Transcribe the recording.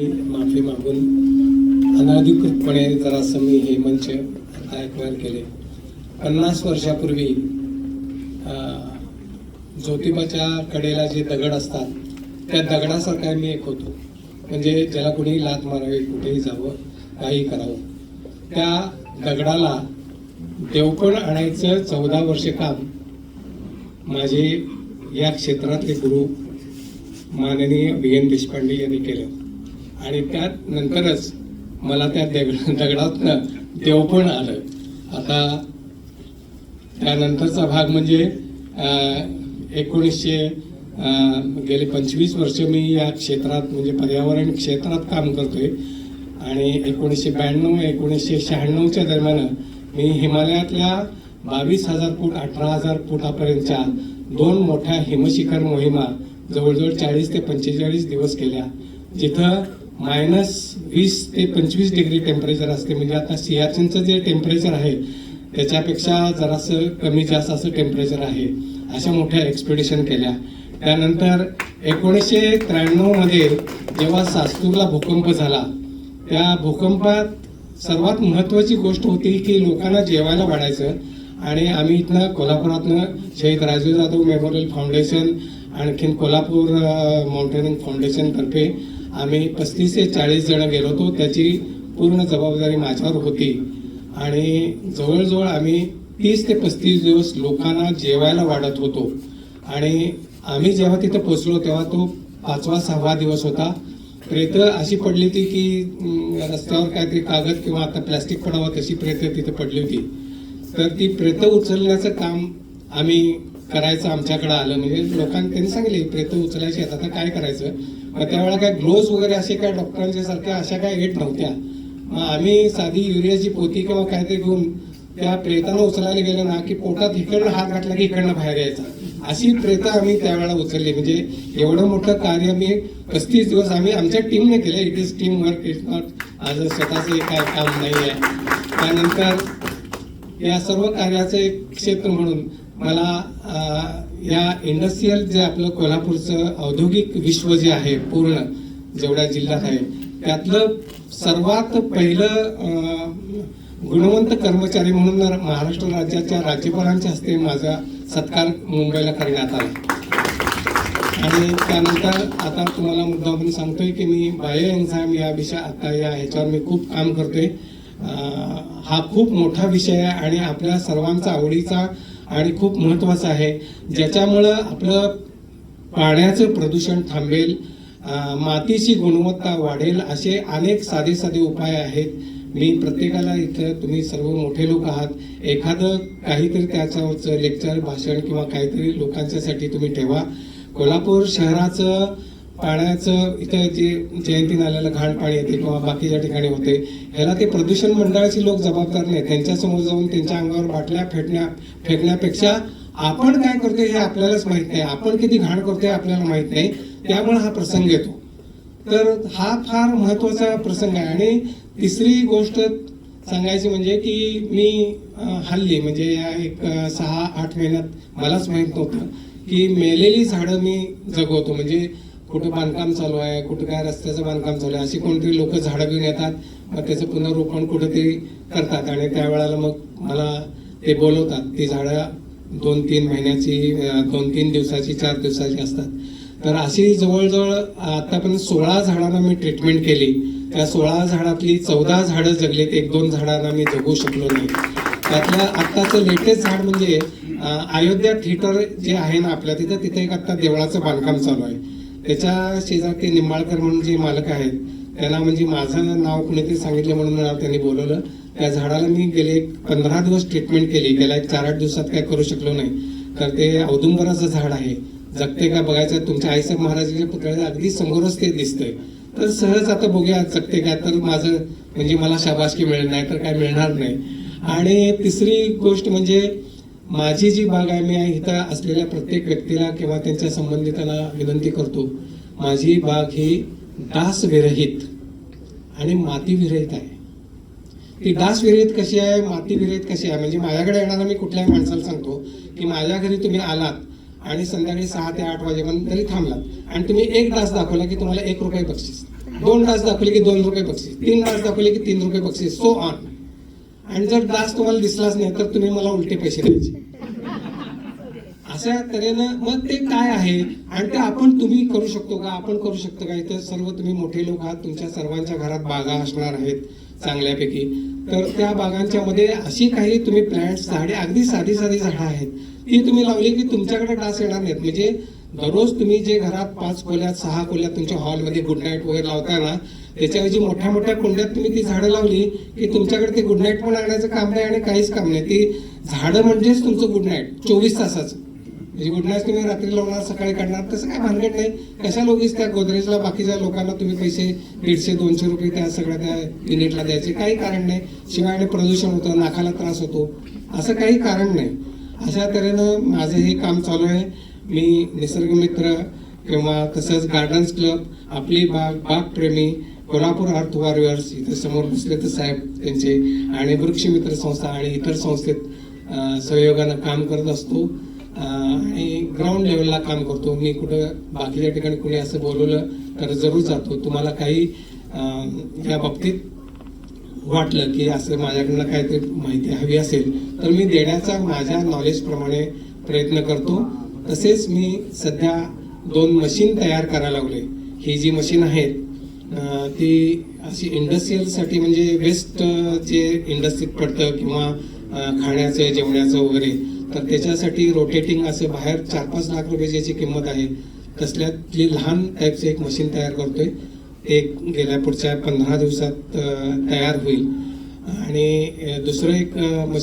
माफी मागून अनधिकृतपणे जरासं मी हे मंच ऐकवायला केले. 50 वर्षापूर्वी ज्योतिबाच्या कडेला जे दगड असतात त्या दगडासारखा मी एक होतो. म्हणजे ज्याला कुणीही लाथ मारावी, कुठेही जावं, काही करावं. त्या दगडाला देवपण आणायचं 14 वर्ष काम माझे या क्षेत्रातले गुरु माननीय VN देशपांडे यांनी केलं. आणि त्यात नंतरच मला त्या दगडातनं देवपण आलं. आता त्यानंतरचा भाग म्हणजे गेले 25 वर्ष मी या क्षेत्रात म्हणजे पर्यावरण क्षेत्रात काम करतोय. आणि 1992 1996च्या दरम्यान मी हिमालयातल्या 22,000 फूट 18,000 फुटापर्यंतच्या 2 मोठ्या हिमशिखर मोहिमा जवळजवळ 40 ते 45 दिवस केल्या, जिथं -20 ते 25 डिग्री टेम्परेचर असते. म्हणजे आता सियाचीनचं जे टेम्परेचर आहे त्याच्यापेक्षा जरासं कमी जास्त असं टेम्परेचर आहे. अशा मोठ्या एक्सपिडिशन केल्या. त्यानंतर 1993 मध्ये जेव्हा सास्तूरला भूकंप झाला, त्या भूकंपात सर्वात महत्त्वाची गोष्ट होती की लोकांना जेवायला वाढायचं. आणि आम्ही इथनं कोल्हापुरातनं शहीद राजू जाधव मेमोरियल फाउंडेशन, आणखीन कोल्हापूर माउंटेनिंग फाउंडेशन तर्फे आम्ही 35 ते 40 जण गेलो होतो. त्याची पूर्ण जबाबदारी माझ्यावर होती. आणि जवळजवळ आम्ही 30 ते 35 दिवस लोकांना जेवायला वाढत होतो. आणि आम्ही जेव्हा तिथं पोचलो तेव्हा तो 5वा 6वा दिवस होता. प्रेतं अशी पडली होती की रस्त्यावर काहीतरी कागद किंवा आता प्लॅस्टिक पडावं तशी प्रेतं तिथं पडली होती. तर ती प्रेतं उचलण्याचं काम आम्ही करायचं आमच्याकडे आलं. म्हणजे लोकांनी त्यांनी सांगितले प्रेतं उचलायची आहेत, आता काय करायचं. मग त्यावेळेला काय ग्लोव्ज वगैरे असे काय डॉक्टरांच्या सारख्या अशा काय येत नव्हत्या. मग आम्ही साधी युरियाची पोती किंवा काहीतरी घेऊन त्या प्रेतानं उचलायला गेलं ना की पोटात इकडनं हात घातला की इकडनं बाहेर यायचा. अशी प्रेतं आम्ही त्यावेळेला उचलली. म्हणजे एवढं मोठं कार्य मी 35 दिवस आम्ही आमच्या टीमने केलं. It is team work, it not आज स्वतःचं काय काम नाही आहे. त्यानंतर या सर्व कार्याचं एक क्षेत्र म्हणून मला या इंडस्ट्रियल जे आपलं कोल्हापूरचं औद्योगिक विश्व जे आहे पूर्ण जेवढ्या जिल्ह्यात आहे त्यातलं सर्वात पहिलं गुणवंत कर्मचारी म्हणून महाराष्ट्र राज्याच्या राज्यपालांच्या हस्ते माझा सत्कार मुंबईला करण्यात आला. आणि त्यानंतर आता तुम्हाला मुद्दा म्हणून सांगतोय की मी बायो एन्झाईम या विषय आता या ह्याच्यावर मी खूप काम करतोय. हा खूप मोठा विषय आहे आणि आपल्या सर्वांचा आवडीचा आणि खूप महत्त्वाचा आहे, ज्याच्यामुळं आपलं पाण्याचं प्रदूषण थांबेल, मातीची गुणवत्ता वाढेल. असे अनेक साधे साधे उपाय आहेत. मी प्रत्येकाला इथं तुम्ही सर्व मोठे लोक आहात, एखादं काहीतरी त्याच्यावरचं लेक्चर भाषण किंवा काहीतरी लोकांच्यासाठी तुम्ही ठेवा. कोल्हापूर शहराचं पाण्याचं इथं जे जयंतीनं आलेलं घाण पाणी येते किंवा बाकीच्या ठिकाणी होते, ह्याला ते प्रदूषण मंडळाची लोक जबाबदार नाही. त्यांच्यासमोर जाऊन त्यांच्या अंगावर बाटल्या फेकण्यापेक्षा आपण काय करतोय हे आपल्यालाच माहित नाही, आपण किती घाण करतोय आपल्याला माहित नाही. त्यामुळे हा प्रसंग येतो. तर हा फार महत्त्वाचा प्रसंग आहे. आणि तिसरी गोष्ट सांगायची म्हणजे की मी हल्ली म्हणजे या एक 6-8 महिन्यात मलाच माहीत नव्हतं की मेलेली झाडं मी जगवतो. म्हणजे कुठं बांधकाम चालू आहे, कुठं काय रस्त्याचं बांधकाम चालू आहे, अशी कोणतरी लोक झाडं घेऊन येतात, मग त्याचं पुनर्रोपण कुठंतरी करतात. आणि त्यावेळेला मग मला ते बोलवतात. ती झाडं 2-3 महिन्याची, 2-3 दिवसाची, 4 दिवसाची असतात. तर अशी जवळजवळ आतापर्यंत 16 झाडांना मी ट्रीटमेंट केली. त्या 16 झाडातली 14 झाडं जगलीत, 1-2 झाडांना मी जगू शकलो नाही. त्यातलं आत्ताचं लेटेस्ट झाड म्हणजे अयोध्या थिएटर जे आहे ना आपल्या तिथं एक आत्ता देवळाचं बांधकाम चालू आहे. त्याच्या शेजारी निंबाळकर म्हणून जे मालक आहेत त्यांना म्हणजे माझं नाव कुणीतरी सांगितलं म्हणून मला त्यांनी बोलवलं. त्या झाडाला मी गेले 15 दिवस ट्रीटमेंट केली. गेल्या 4-8 दिवसात काय करू शकलो नाही. तर ते औदुंबराचं झाड आहे, जगते का बघायचं. तुमच्या आईसाहेब महाराजांच्या पुतळ्याला अगदी समोरच ते दिसतंय. तर सहज आता बघूया जगते काय, तर माझं म्हणजे मला शाबासकी मिळेल, नाही तर काय मिळणार नाही. आणि तिसरी गोष्ट म्हणजे माझी जी बाग आहे, मी इथं असलेल्या प्रत्येक व्यक्तीला किंवा त्यांच्या संबंधितांना विनंती करतो, माझी बाग ही डास विरहित आणि माती विरहित आहे. ती डास विरहित कशी आहे, माती विरहित कशी आहे, म्हणजे माझ्याकडे येणारा मी कुठल्याही माणसाला सांगतो की माझ्या घरी तुम्ही आलात आणि संध्याकाळी 6 ते 8 वाजेपर्यंत तरी थांबलात आणि तुम्ही एक डास दाखवला की तुम्हाला ₹1 बक्षीस. 2 डास दाखवले की 2 रुपये बक्षीस, 3 डास दाखवले की 3 रुपये बक्षीस, सो ऑन. आणि जर डास तुम्हाला दिसलाच नाही तर तुम्ही मला उलटे पैसे द्यायचे. अशा तऱ्हेनं मग ते काय आहे आणि ते तुम्ही करू शकतो का, आपण करू शकतो का. इथं सर्व तुम्ही मोठे लोक आहात, तुमच्या सर्वांच्या घरात बागा असणार आहेत चांगल्यापैकी. तर त्या बागांच्या मध्ये अशी काही तुम्ही प्लॅन्ट्स, झाडे, अगदी साधी साधी झाडं आहेत ती तुम्ही लावली की तुमच्याकडे डास येणार नाहीत. म्हणजे दररोज तुम्ही जे घरात 5 खोल्यात 6 खोल्यात तुमच्या हॉलमध्ये गुड नाईट वगैरे लावताना त्याच्याऐवजी मोठ्या मोठ्या कुंड्यात तुम्ही ती झाडं लावली की तुमच्याकडे ते गुड नाईट पण आणायचं काम नाही आणि काहीच काम नाही. ती झाडं म्हणजेच तुमचं गुड नाईट 24 तासाचं. म्हणजे गुड नाईट तुम्ही रात्री लावणार सकाळी काढणार, तसं काय भानगड नाही. कशा लोकीच त्या गोदरेजला बाकीच्या लोकांना तुम्ही पैसे 150-200 रुपये त्या सगळ्या त्या युनिटला द्यायचे काही कारण नाही. शिवाय प्रदूषण होतं, नाकाला त्रास होतो, असं काही कारण नाही. अशा तऱ्हेनं माझं हे काम चालू आहे. मी निसर्गमित्र किंवा तसंच गार्डन्स क्लब, आपली बाग, बागप्रेमी, कोल्हापूर अर्थ वॉरियर्स, इथे समोर बसले तर साहेब त्यांचे, आणि वृक्षमित्र संस्था आणि इतर संस्थेत सहयोगानं काम करत असतो. आणि ग्राउंड लेवलला काम करतो. मी कुठं बाकीच्या ठिकाणी कुणी असं बोलवलं तर जरूर जातो. तुम्हाला काही या बाबतीत वाटलं की असं माझ्याकडनं काहीतरी माहिती हवी असेल तर मी देण्याचा माझ्या नॉलेजप्रमाणे प्रयत्न करतो. तसेच मी सध्या 2 मशीन तयार करायला लागले. ही जी मशीन आहेत ती अशी इंडस्ट्रीयलसाठी, म्हणजे वेस्ट जे इंडस्ट्रीत पडतं किंवा खाण्याचं जेवणाचं वगैरे, तर त्याच्यासाठी रोटेटिंग असे बाहेर 4-5 लाख रुपये ज्याची किंमत आहे तसल्यातली लहान टाईपचं एक मशीन तयार करतोय. ते गेल्या पुढच्या 15 दिवसात तयार होईल. आणि दुसरं एक मशीन